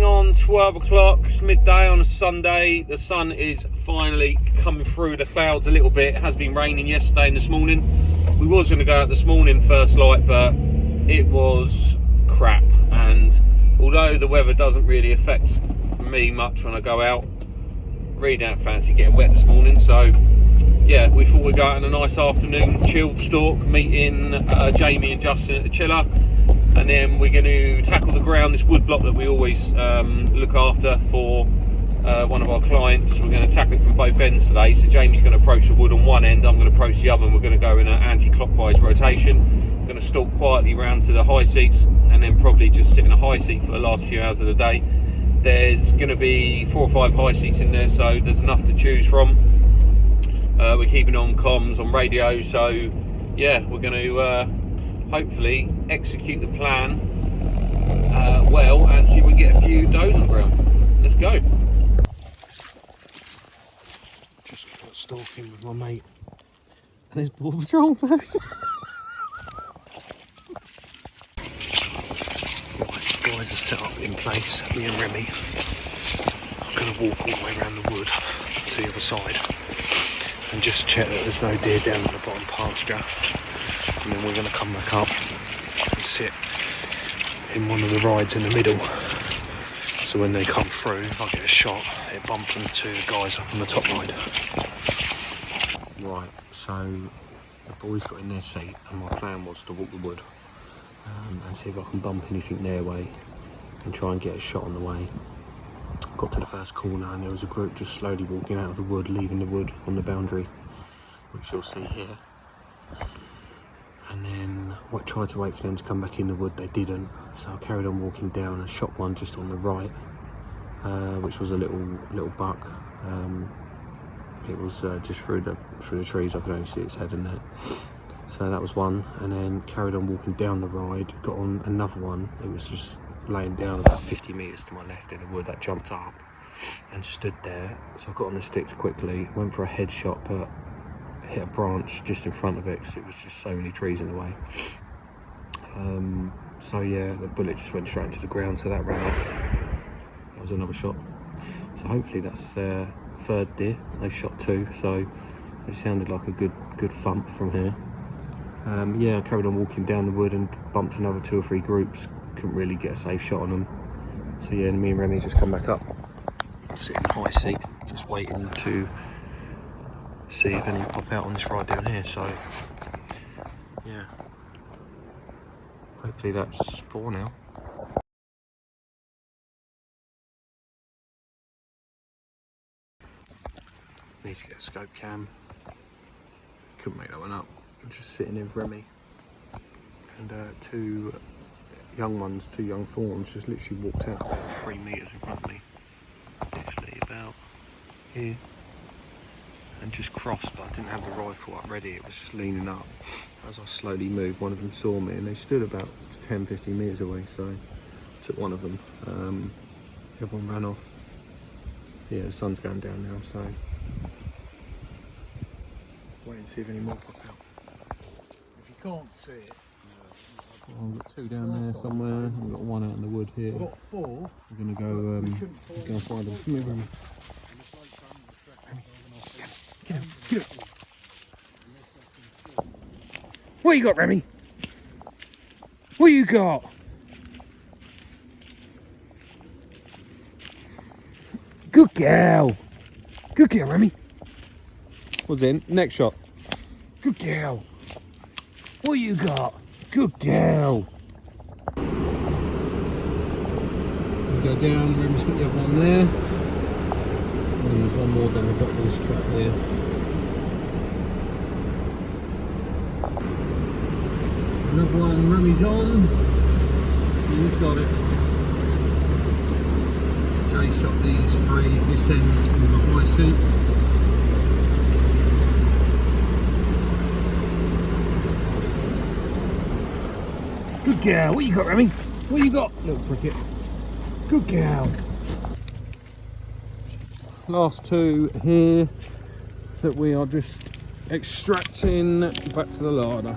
bang on 12 o'clock, it's midday on a Sunday. The sun is finally coming through the clouds a little bit. It has been raining yesterday and this morning. We was going to go out this morning first light, but it was crap. And although the weather doesn't really affect me much when I go out, I really don't fancy getting wet this morning. So yeah, we thought we'd go out on a nice afternoon, chilled stalk, meeting Jamie and Justin at the chiller. And then we're going to tackle the ground, this wood block that we always look after for one of our clients. We're going to tackle it from both ends today. So Jamie's going to approach the wood on one end, I'm going to approach the other, and we're going to go in an anti-clockwise rotation. We're going to stalk quietly round to the high seats and then probably just sit in a high seat for the last few hours of the day. There's going to be 4 or 5 high seats in there, so there's enough to choose from. We're keeping on comms, on radio, so yeah, we're going to hopefully execute the plan well and see if we can get a few does on the ground. Let's go. Just got stalking with my mate and his Border Patrol bag. Right, guys are set up in place, me and Remy. I'm going to walk all the way around the wood to the other side and just check that there's no deer down in the bottom pasture. And then we're going to come back up and sit in one of the rides in the middle, so when they come through, if I get a shot, it bumps into the guys up on the top ride. Right, so the boys got in their seat and my plan was to walk the wood and see if I can bump anything their way and try and get a shot on the way. Got to the first corner and there was a group just slowly walking out of the wood, leaving the wood on the boundary, which you'll see here. And then I tried to wait for them to come back in the wood, they didn't. So I carried on walking down and shot one just on the right, which was a little buck. It was just through the trees, I could only see its head in there. So that was one, and then carried on walking down the ride, got on another one. It was just laying down about 50 metres to my left in the wood. That jumped up and stood there. So I got on the sticks quickly, went for a headshot, but hit a branch just in front of it because it was just so many trees in the way. So yeah, the bullet just went straight into the ground, so that ran off. That was another shot. So hopefully that's third deer. They've shot 2, so it sounded like a good thump from here. Yeah, I carried on walking down the wood and bumped another 2 or 3 groups. Couldn't really get a safe shot on them. So yeah, and me and Remy just come back up, sit in the high seat, just waiting to see if any pop out on this ride down here. So yeah, hopefully that's 4 now. Need to get a scope cam. Couldn't make that one up. I'm just sitting in with Remy and 2 young ones, 2 young fawns, just literally walked out about 3 metres in front of me, literally about here, and just crossed, but I didn't have the rifle up ready. It was just leaning up. As I slowly moved, one of them saw me and they stood about 10-15 metres away, so I took one of them. The other one ran off. Yeah, the sun's going down now, so wait and see if any more pop out. If you can't see it, well, I've got 2 down there somewhere. I've got 1 out in the wood here. I've got 4. We're gonna go find them. Come here, Remy. Get him, get him. What you got, Remy? What you got? Good girl. Good girl, Remy. What's in? Next shot. Good girl. What you got? Good girl. We go down, Remy's got the other one there. And then there's one more down the bottom of this track there. Another one, Remy's on. She's got it. Jay shot these 3 this end from the high seat. Good girl. What you got, Remy? What you got? Little cricket. Good girl. Last 2 here that we are just extracting back to the larder.